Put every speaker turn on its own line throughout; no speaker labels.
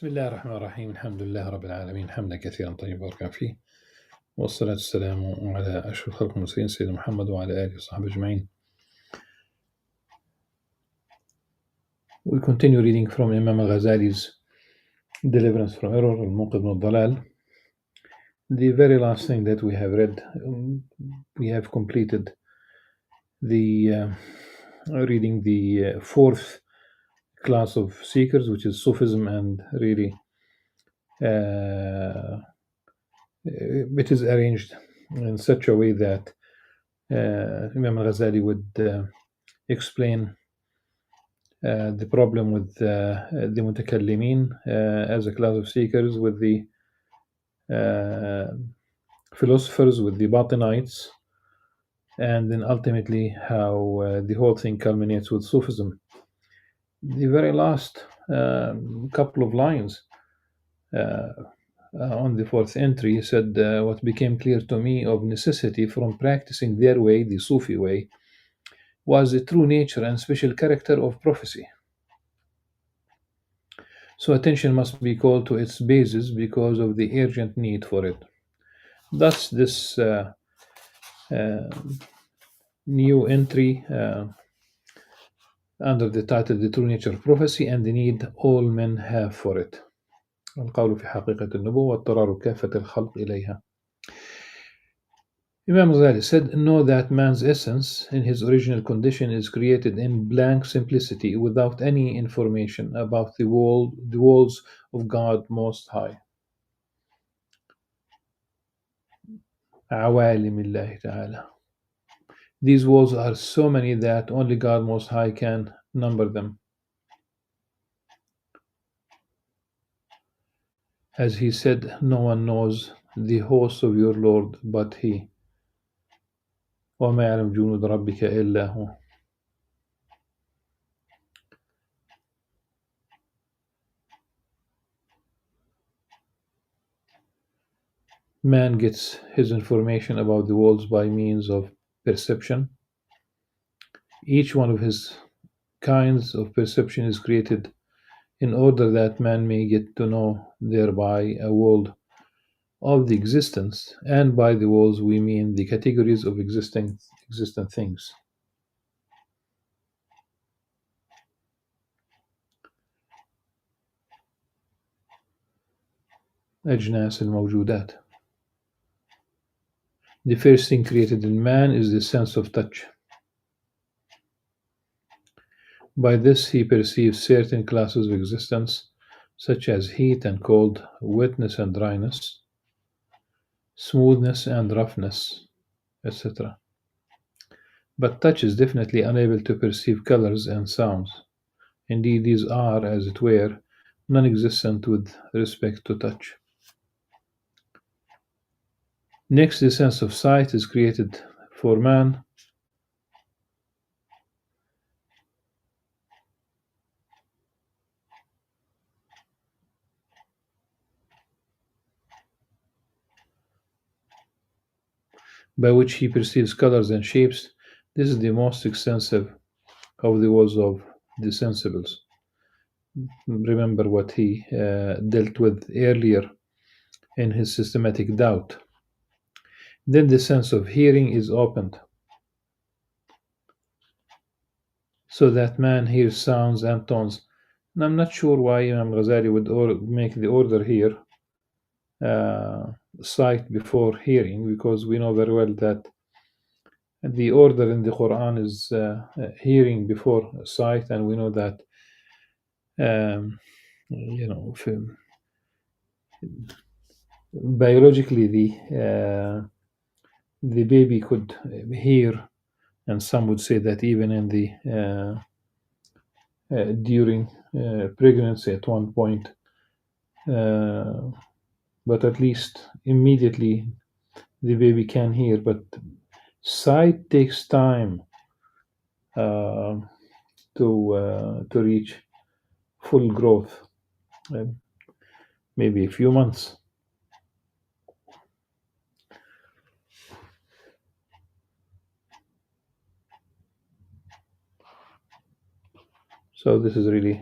بسم الله الرحمن الرحيم الحمد لله رب العالمين حمدا كثيرا طيبا باركا فيه والصلاة والسلام على أشرف خلق المرسلين سيدنا محمد وعلى آله وصحبه أجمعين. We continue reading from Imam Al-Ghazali's Deliverance from Error, Al-Munqidh min Al-Dalal. The very last thing that we have read, we have completed the reading the fourth class of seekers, which is Sufism, and really it is arranged in such a way that Imam Al-Ghazali would explain the problem with the mutakallimin as a class of seekers, with the philosophers, with the batinites, and then ultimately how the whole thing culminates with Sufism. The very last couple of lines on the fourth entry, he said, what became clear to me of necessity from practicing their way, the Sufi way, was the true nature and special character of prophecy. So attention must be called to its basis because of the urgent need for it. Thus, this new entry under the title The True Nature of Prophecy and the Need All Men Have for It. القول في حقيقة النبوة واضطرار كافة الخلق إليها. Imam Ghazali said, know that man's essence in his original condition is created in blank simplicity without any information about the walls of God Most High. عوالم الله تعالى. These walls are so many that only God Most High can number them. As he said, no one knows the hosts of your Lord but He. وَمَا يَعْلَمُ جُنُودَ رَبِّكَ إِلَّا هُوَ. Man gets his information about the worlds by means of perception. Each one of his kinds of perception is created in order that man may get to know thereby a world of the existence, and by the worlds we mean the categories of existent things. أجناس الموجودات. The first thing created in man is the sense of touch. By this he perceives certain classes of existence, such as heat and cold, wetness and dryness, smoothness and roughness, etc. But touch is definitely unable to perceive colors and sounds. Indeed, these are, as it were, non-existent with respect to touch. Next, the sense of sight is created for man. By which he perceives colors and shapes. This is the most extensive of the worlds of the sensibles. Remember what he dealt with earlier in his systematic doubt. Then the sense of hearing is opened, so that man hears sounds and tones. And I'm not sure why Imam Ghazali would make the order here sight before hearing, because we know very well that the order in the Quran is hearing before sight, and we know that biologically the baby could hear, and some would say that even in the during pregnancy at one point, but at least immediately the baby can hear. But sight takes time to reach full growth, maybe a few months. So this is really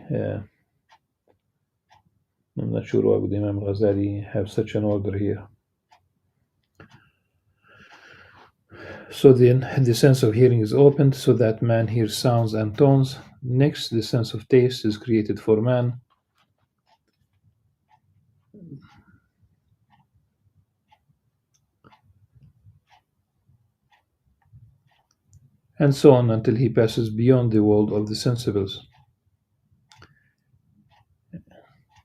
I'm not sure why would Imam Al-Ghazali have such an order here. So then the sense of hearing is opened so that man hears sounds and tones. Next, the sense of taste is created for man. And so on until he passes beyond the world of the sensibles.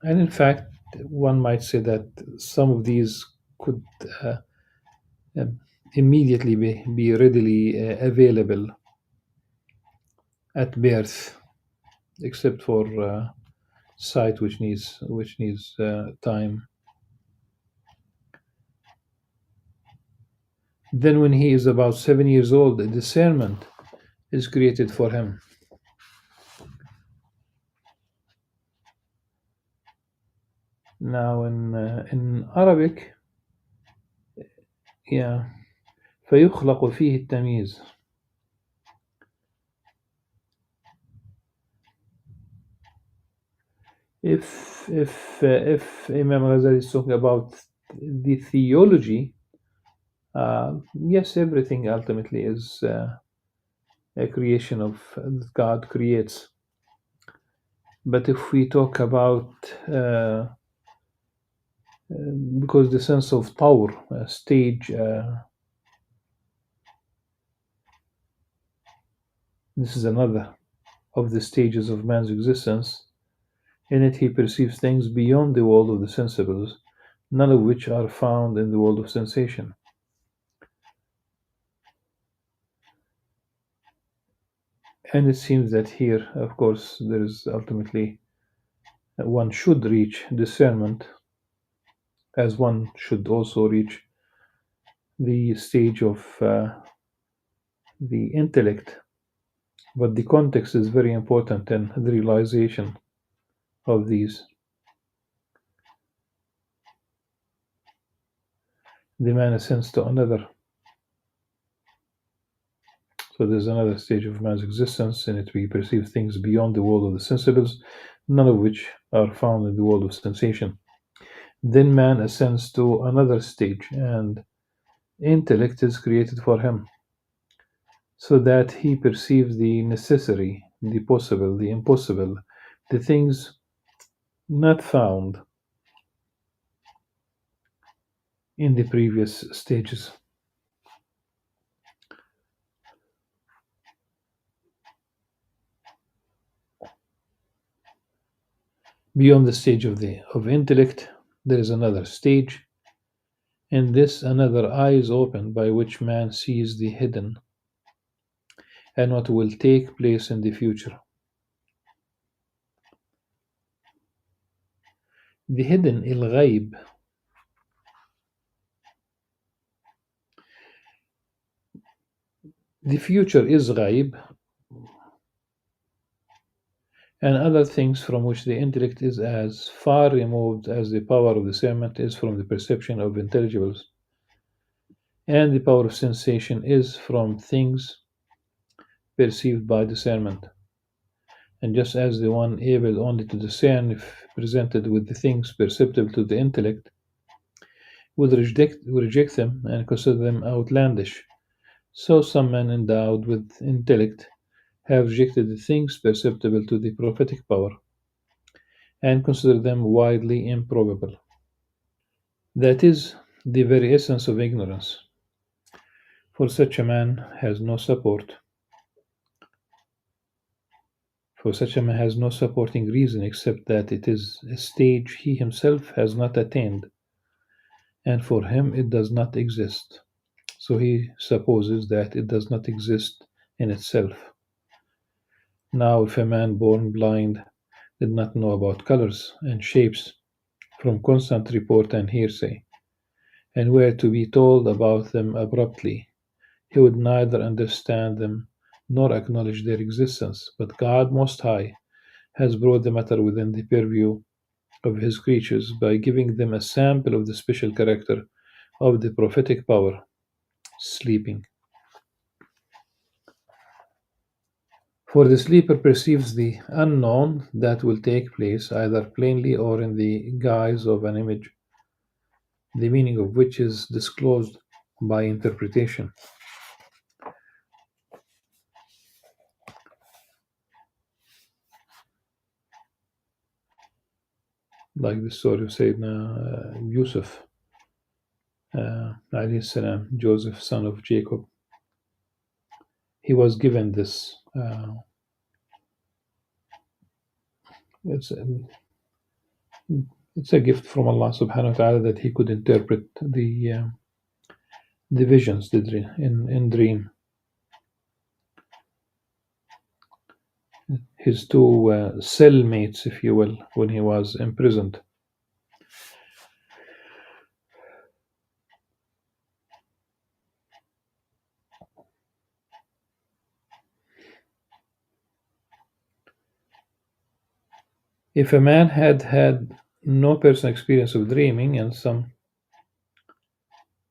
And in fact, one might say that some of these could uh, um, immediately be readily available at birth, except for sight, which needs time. Then, when he is about 7 years old, a discernment is created for him. Now, in Arabic, yeah, فيخلق فيه التمييز. If Imam Ghazali is talking about the theology, yes, everything ultimately is a creation of that God creates. But if we talk about because the sense of power stage, this is another of the stages of man's existence. In it, he perceives things beyond the world of the sensibles, none of which are found in the world of sensation. And it seems that here, of course, there is ultimately one should reach discernment, as one should also reach the stage of the intellect. But the context is very important in the realization of these. The man ascends to another. So there's another stage of man's existence. In it, we perceive things beyond the world of the sensibles, none of which are found in the world of sensation. Then man ascends to another stage, and intellect is created for him, so that he perceives the necessary, the possible, the impossible, the things not found in the previous stages. Beyond the stage of intellect, there is another stage. In this, another eye is opened by which man sees the hidden and what will take place in the future. The hidden, الغيب. The future is ghaib, and other things from which the intellect is as far removed as the power of discernment is from the perception of intelligibles, and the power of sensation is from things perceived by discernment. And just as the one able only to discern, if presented with the things perceptible to the intellect, would reject them and consider them outlandish, so some men endowed with intellect have rejected the things perceptible to the prophetic power and consider them widely improbable. That is the very essence of ignorance, for such a man has no support. For such a man has no supporting reason except that it is a stage he himself has not attained, and for him it does not exist. So he supposes that it does not exist in itself. Now, if a man born blind did not know about colors and shapes from constant report and hearsay, and were to be told about them abruptly, he would neither understand them nor acknowledge their existence. But God Most High has brought the matter within the purview of His creatures by giving them a sample of the special character of the prophetic power, sleeping. For the sleeper perceives the unknown that will take place either plainly or in the guise of an image, the meaning of which is disclosed by interpretation, like the story of Sayyidina Yusuf, alayhi salam, Joseph, son of Jacob. He was given this. It's it's a gift from Allah Subhanahu wa Taala that he could interpret the visions, in dream. His two cellmates, if you will, when he was imprisoned. If a man had had no personal experience of dreaming and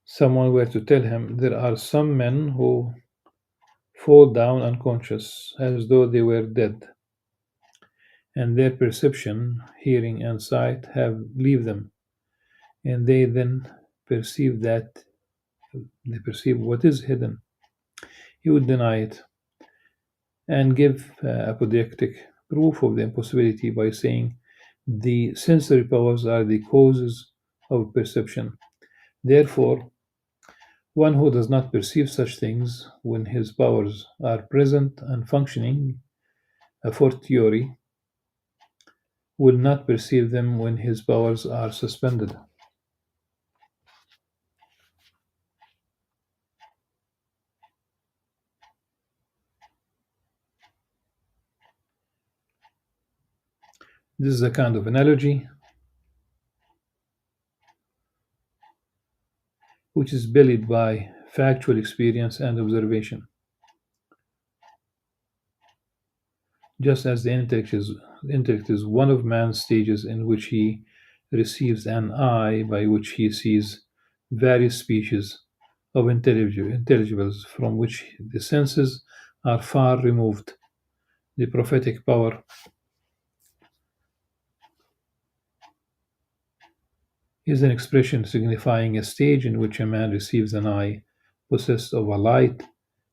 someone were to tell him there are some men who fall down unconscious as though they were dead, and their perception, hearing, and sight have leave them, and they then perceive that they perceive what is hidden, he would deny it and give apodictic proof of the impossibility by saying the sensory powers are the causes of perception. Therefore, one who does not perceive such things when his powers are present and functioning, a fortiori, will not perceive them when his powers are suspended. This is a kind of analogy which is belied by factual experience and observation. Just as the intellect is one of man's stages in which he receives an eye by which he sees various species of intelligibles from which the senses are far removed. The prophetic power is an expression signifying a stage in which a man receives an eye possessed of a light,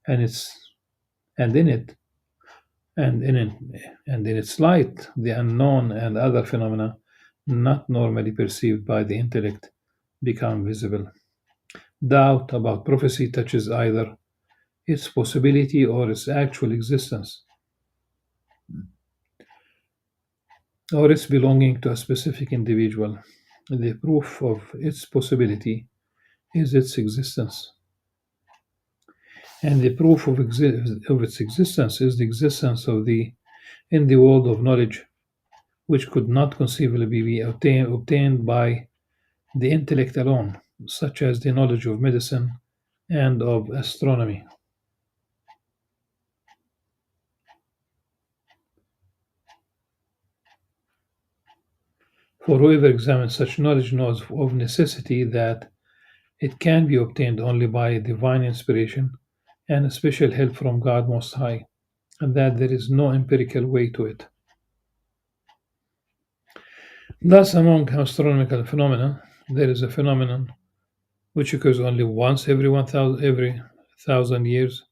and its and in it and in it and in its light the unknown and other phenomena not normally perceived by the intellect become visible. Doubt about prophecy touches either its possibility or its actual existence, or its belonging to a specific individual. The proof of its possibility is its existence, and the proof of its existence is the existence of the in the world of knowledge, which could not conceivably be obtained by the intellect alone, such as the knowledge of medicine and of astronomy. For whoever examines such knowledge knows of necessity that it can be obtained only by divine inspiration and special help from God Most High, and that there is no empirical way to it. Thus, among astronomical phenomena, there is a phenomenon which occurs only once every thousand years.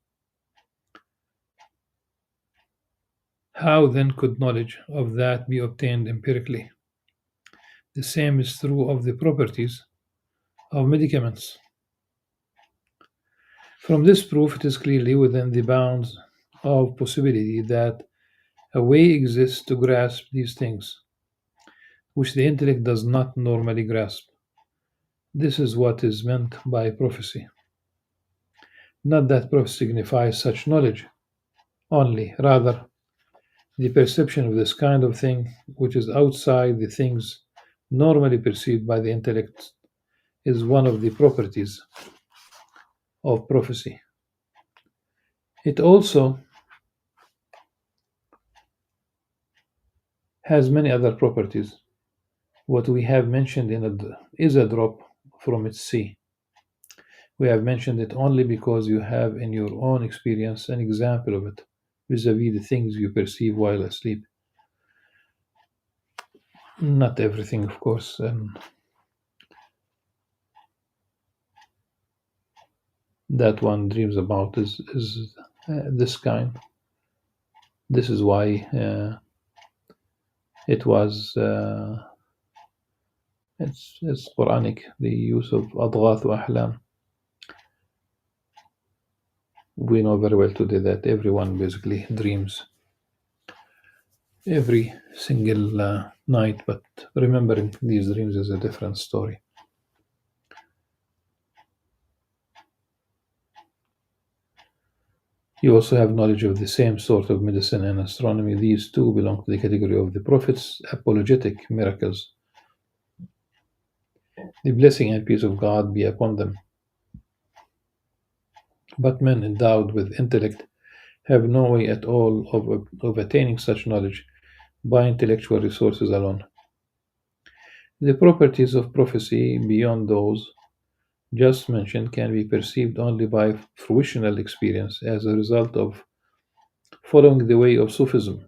How then could knowledge of that be obtained empirically? The same is true of the properties of medicaments. From this proof, it is clearly within the bounds of possibility that a way exists to grasp these things, which the intellect does not normally grasp. This is what is meant by prophecy. Not that prophecy signifies such knowledge only, rather, the perception of this kind of thing, which is outside the things normally perceived by the intellect, is one of the properties of prophecy. It also has many other properties. What we have mentioned is a drop from its sea. We have mentioned it only because you have in your own experience an example of it. vis-a-vis the things you perceive while asleep. Not everything, of course, and that one dreams about is this kind. This is why it was. It's Quranic. The use of adghath wa ahlam. We know very well today that everyone basically dreams every single night, but remembering these dreams is a different story. You also have knowledge of the same sort of medicine and astronomy. These two belong to the category of the Prophet's apologetic miracles. The blessing and peace of God be upon them. But men endowed with intellect have no way at all of attaining such knowledge by intellectual resources alone. The properties of prophecy beyond those just mentioned can be perceived only by fruitional experience as a result of following the way of Sufism.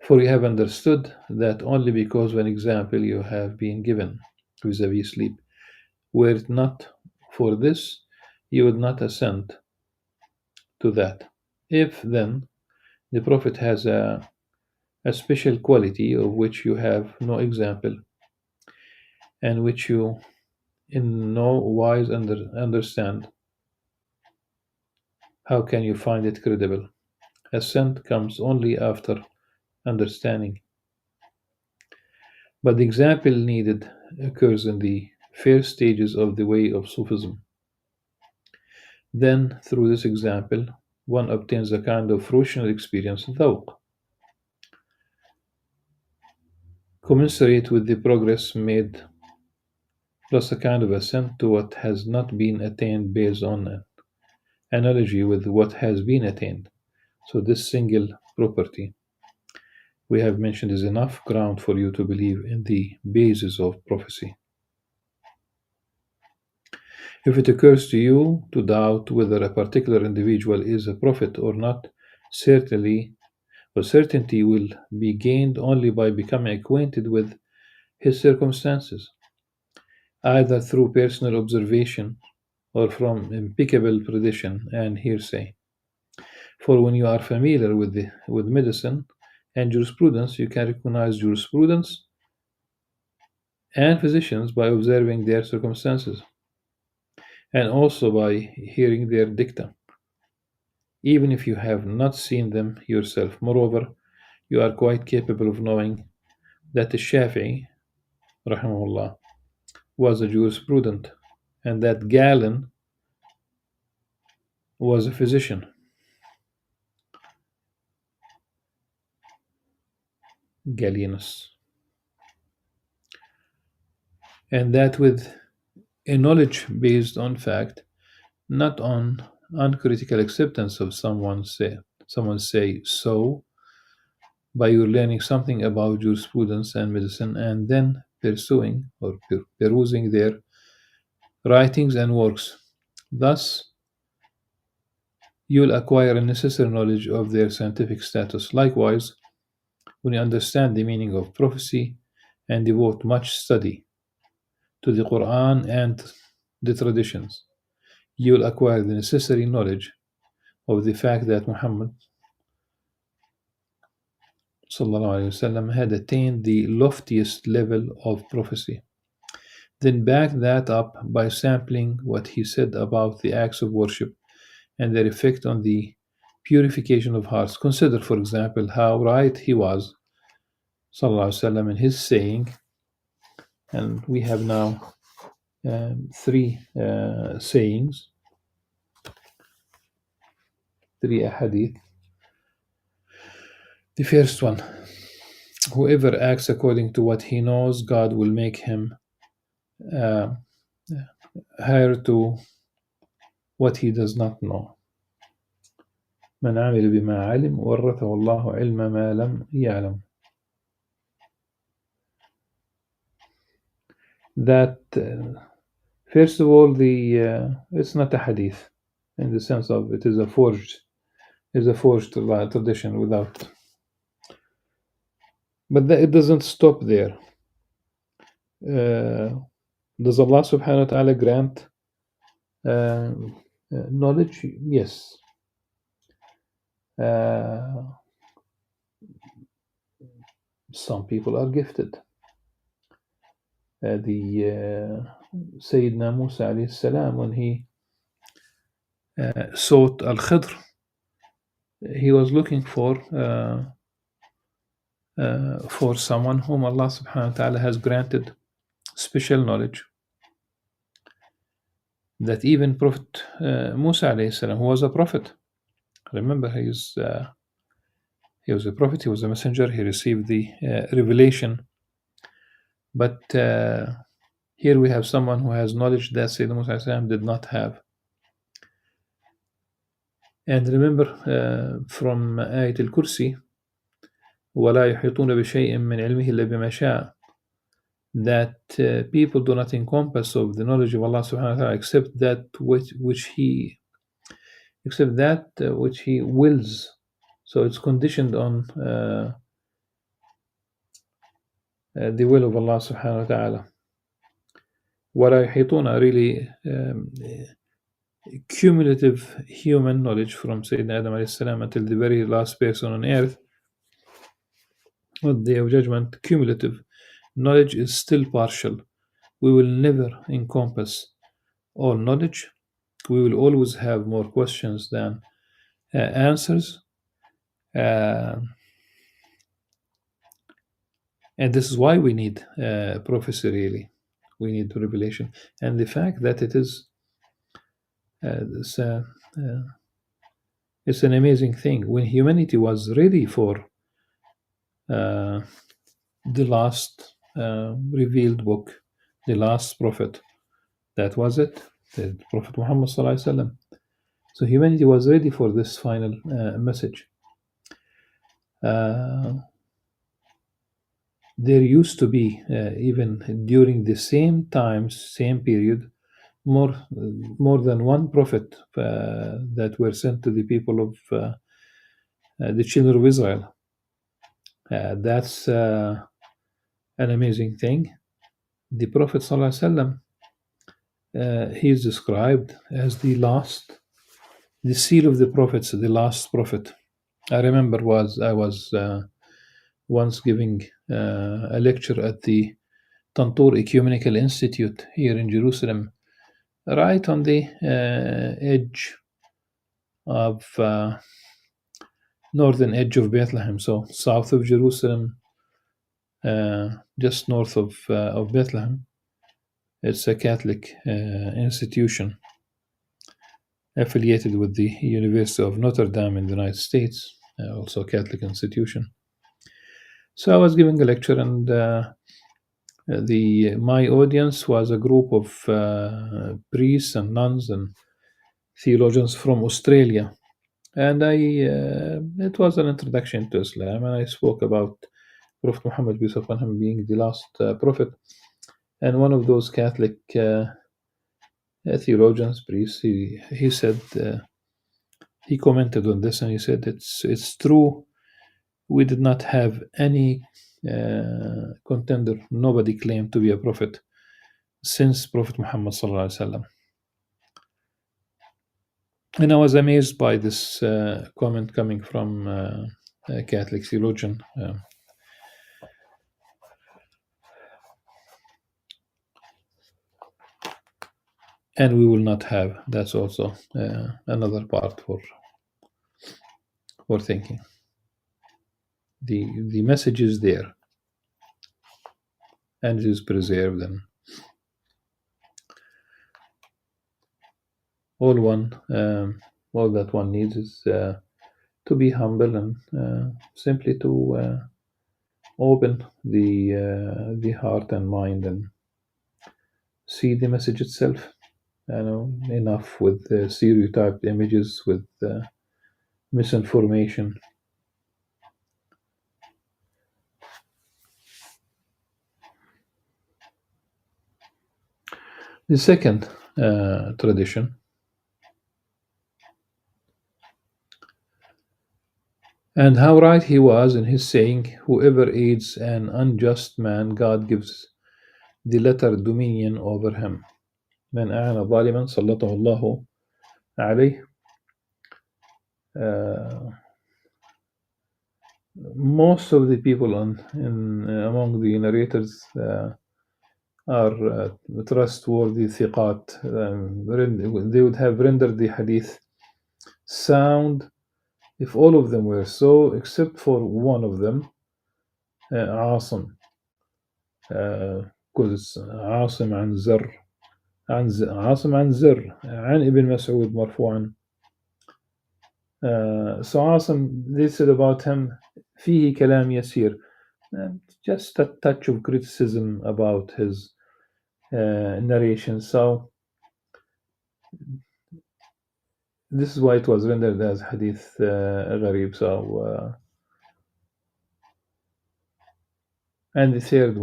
For you have understood that only because of an example you have been given vis-a-vis sleep. Were it not for this, you would not assent to that. If then the Prophet has a special quality of which you have no example, and which you in no wise understand, how can you find it credible? Assent comes only after understanding. But the example needed occurs in the first stages of the way of Sufism. Then, through this example, one obtains a kind of fruitional experience, dhawq, commensurate with the progress made, plus a kind of assent to what has not been attained based on an analogy with what has been attained. So, this single property we have mentioned is enough ground for you to believe in the basis of prophecy. If it occurs to you to doubt whether a particular individual is a prophet or not, certainly or certainty will be gained only by becoming acquainted with his circumstances, either through personal observation or from impeccable prediction and hearsay. For when you are familiar with medicine and jurisprudence, you can recognize jurisprudence and physicians by observing their circumstances and also by hearing their dicta, even if you have not seen them yourself. Moreover, you are quite capable of knowing that the Shafi'i, rahimahullah, was a jurisprudent and that Galen was a physician. Galenus. And that with a knowledge based on fact, not on uncritical acceptance of someone say so by you learning something about jurisprudence and medicine and then pursuing or perusing their writings and works. Thus, you'll acquire a necessary knowledge of their scientific status. Likewise, when you understand the meaning of prophecy and devote much study to the Quran and the traditions, you'll acquire the necessary knowledge of the fact that Muhammad وسلم, had attained the loftiest level of prophecy. Then back that up by sampling what he said about the acts of worship and their effect on the purification of hearts. Consider, for example, how right he was وسلم, in his saying, and we have now three sayings, three ahadith. The first one, whoever acts according to what he knows, God will make him uh, higher to what he does not know. من عمل بما علم ورثه الله علم ما لم يعلم. That first of all, the it's not a hadith. in the sense of it is a forged tradition without. But it doesn't stop there. Uh, does Allah subhanahu wa ta'ala grant knowledge? Yes. Some people are gifted. The Sayyidina Musa alayhi salam, when he sought Al-Khidr, he was looking for someone whom Allah subhanahu wa ta'ala has granted special knowledge, that even Prophet Musa alayhi salam, who was a prophet, remember he was a prophet, he was a messenger, he received the revelation, but here we have someone who has knowledge that Sayyidina Musa alayhi salam did not have. And remember from Ayat al-Kursi, وَلَا يُحِيطُونَ بِشَيْءٍ مِّنْ عِلْمِهِ إِلَّا بِمَا شَاءَ, that people do not encompass of the knowledge of Allah subhanahu wa ta'ala except that which he wills. So it's conditioned on the will of Allah subhanahu wa ta'ala. وَلَا يُحِيطُونَ, really cumulative human knowledge from Sayyidina Adam alayhi salam until the very last person on earth on the Day of Judgment. Cumulative knowledge is still partial. We will never encompass all knowledge. We will always have more questions than answers. And this is why we need prophecy, really. We need revelation. And the fact that it is it's an amazing thing. When humanity was ready for the last revealed book, the last prophet, that was it, the Prophet Muhammad sallallahu alaihi wasallam. So humanity was ready for this final message. There used to be, even during the same times, same period, more than one prophet that were sent to the people of the children of Israel. That's an amazing thing. The Prophet ﷺ, he is described as the seal of the prophets, the last prophet. I remember I was once giving a lecture at the Tantur Ecumenical Institute here in Jerusalem, right on the edge of northern edge of Bethlehem, so south of Jerusalem, just north of Bethlehem. It's a Catholic institution affiliated with the University of Notre Dame in the United States, also a Catholic institution. So I was giving a lecture, and my audience was a group of priests and nuns and theologians from Australia, and it was an introduction to Islam, and I spoke about Prophet Muhammad peace upon him being the last prophet. And one of those Catholic theologians, priests, he said, he commented on this, and he said, it's true. We did not have any contender. Nobody claimed to be a prophet since Prophet Muhammad sallallahu alaihi wasallam. And I was amazed by this comment coming from a Catholic theologian. And we will not have. That's also another part for thinking. The message is there, and it is preserved, and all that one needs is to be humble and simply to open the heart and mind and see the message itself. Enough with stereotyped images, with misinformation. The second tradition And how right he was in his saying, whoever aids an unjust man, God gives the latter dominion over him. من أعان ظالما سلطه الله عليه. Uh, most of the people among the narrators are trustworthy ثقات. They would have rendered the hadith sound if all of them were so, except for one of them, عاصم. Because عاصم عن زر عاصم عن زر عن ابن مسعود مرفوعا. So عاصم, they said about him فيه كلام يسير, just a touch of criticism about his narration. So this is why it was rendered as hadith غريب. So and the third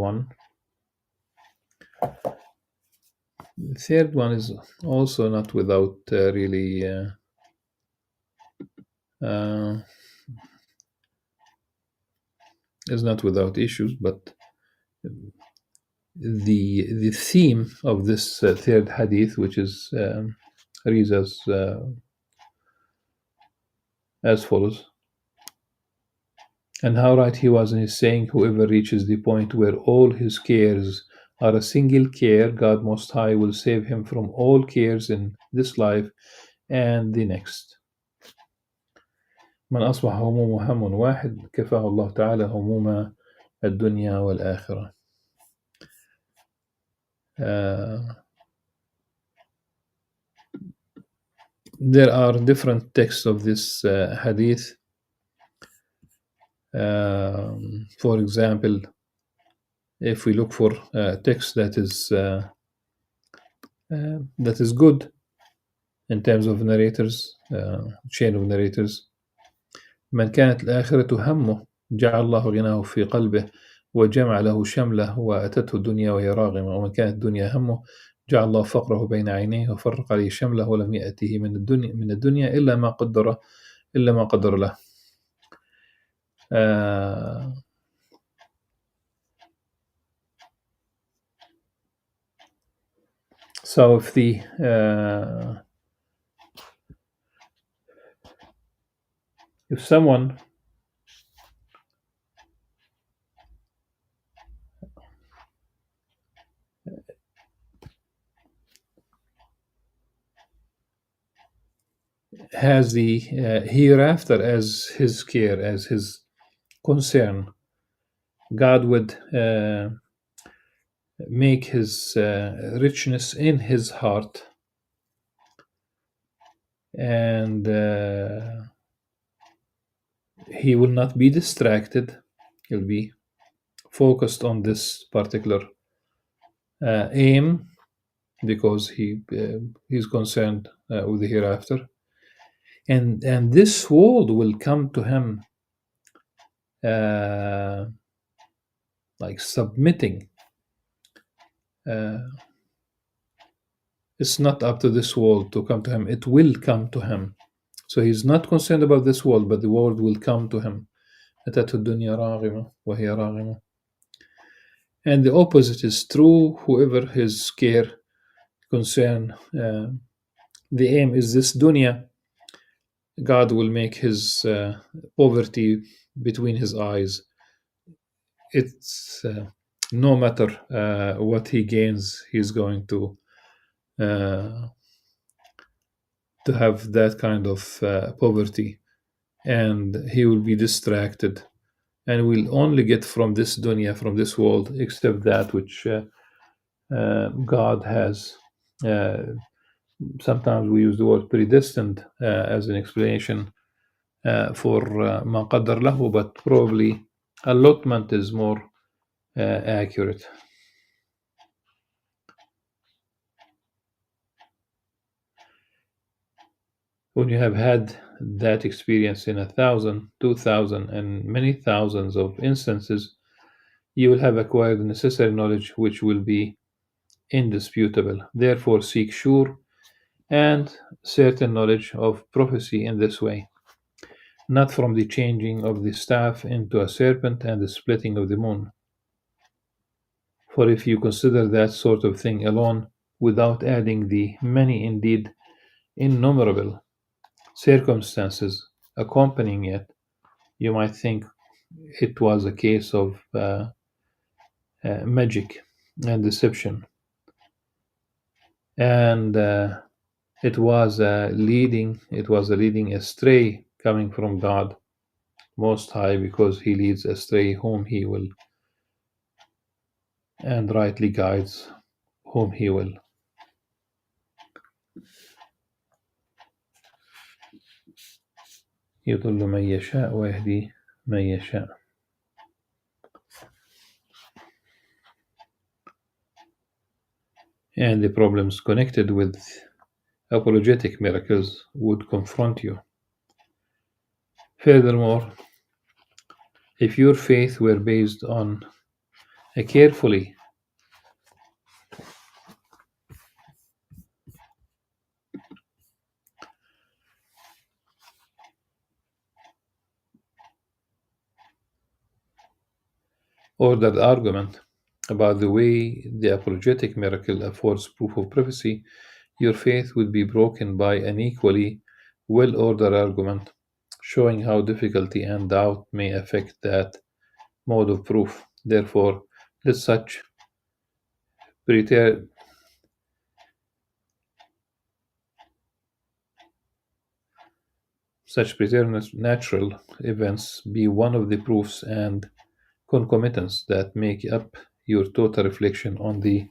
one is also not without really is not without issues, but the theme of this third hadith, which is reads as follows. And how right he was in his saying, whoever reaches the point where all his cares are a single care, God Most High will save him from all cares in this life and the next. من أصبح همومه هم واحد كفاه الله تعالى هموم الدنيا والآخرة. There are different texts of this hadith. For example, if we look for a text that is good in terms of narrators, chain of narrators, من كانت الآخرة همه جعل الله غناه في قلبه وجمع له شمله وأتته الدنيا وهي راغمة، ومن كانت الدنيا همه جعل الله فقره بين عينيه وفرق عليه شمله ولم يأته من الدنيا إلا ما قدر له. So if someone has the hereafter as his care, as his concern, God would make his richness in his heart, and he will not be distracted. He'll be focused on this particular aim, because he's concerned with the hereafter, and this world will come to him like submitting. It's not up to this world to come to him, it will come to him. So he's not concerned about this world, but the world will come to him. أتته الدنيا راغمة وهي راغمة. And the opposite is true. Whoever his care, concern, the aim is this dunya, God will make his poverty between his eyes. It's no matter what he gains, he's going to have that kind of poverty, and he will be distracted, and will only get from this dunya, from this world, except that which God has. Sometimes we use the word predestined as an explanation for ما قدر له, but probably allotment is more accurate. When you have had that experience in 1,000, 2,000, and many thousands of instances, you will have acquired the necessary knowledge which will be indisputable. Therefore, seek sure and certain knowledge of prophecy in this way. not from the changing of the staff into a serpent and the splitting of the moon. For if you consider that sort of thing alone, without adding the many, indeed innumerable, circumstances accompanying it, you might think it was a case of magic and deception, and it was a leading astray coming from God Most High, because He leads astray whom He will, and rightly guides whom He will. يضل من يشاء ويهدي من يشاء. And the problems connected with apologetic miracles would confront you. Furthermore, if your faith were based on a carefully ordered argument about the way the apologetic miracle affords proof of prophecy, your faith would be broken by an equally well ordered argument showing how difficulty and doubt may affect that mode of proof. Therefore, let preter- such preternatural events be one of the proofs and concomitants that make up your total reflection on the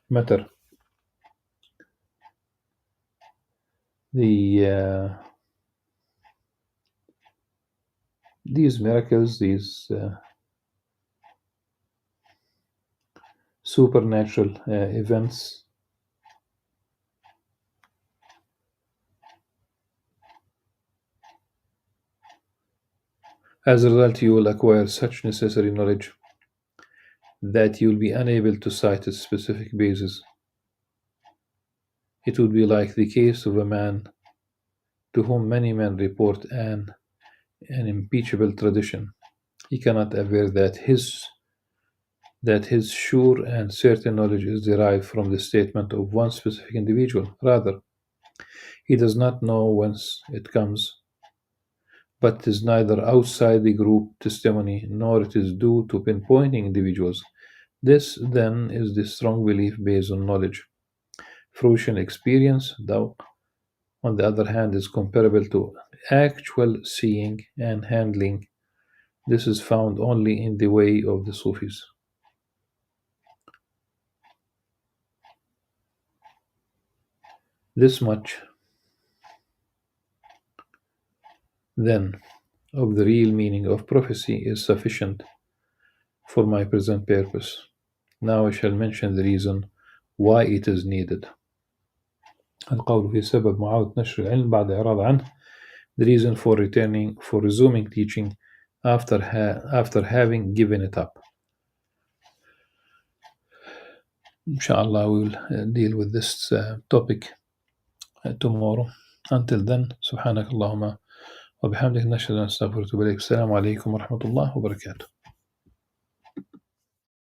matter. The These miracles, these supernatural events, as a result, you will acquire such necessary knowledge that you will be unable to cite its specific basis. It would be like the case of a man to whom many men report an impeachable tradition. He cannot aver that his sure and certain knowledge is derived from the statement of one specific individual. Rather, he does not know whence it comes, but it is neither outside the group testimony nor it is due to pinpointing individuals. This, then, is the strong belief based on knowledge. Fruition experience, though, on the other hand, is comparable to actual seeing and handling. This is found only in the way of the Sufis. This much, then, of the real meaning of prophecy is sufficient for my present purpose. Now I shall mention the reason why it is needed. القول في سبب معاودة نشر العلم بعد إعراض عنه. The reason for resuming teaching after having given it up. Inshallah, we will deal with this topic tomorrow. Until then, سبحانك اللهم وبحمدك نشهد أن نستغفرك ونتوب إليك. السلام عليكم ورحمة الله وبركاته.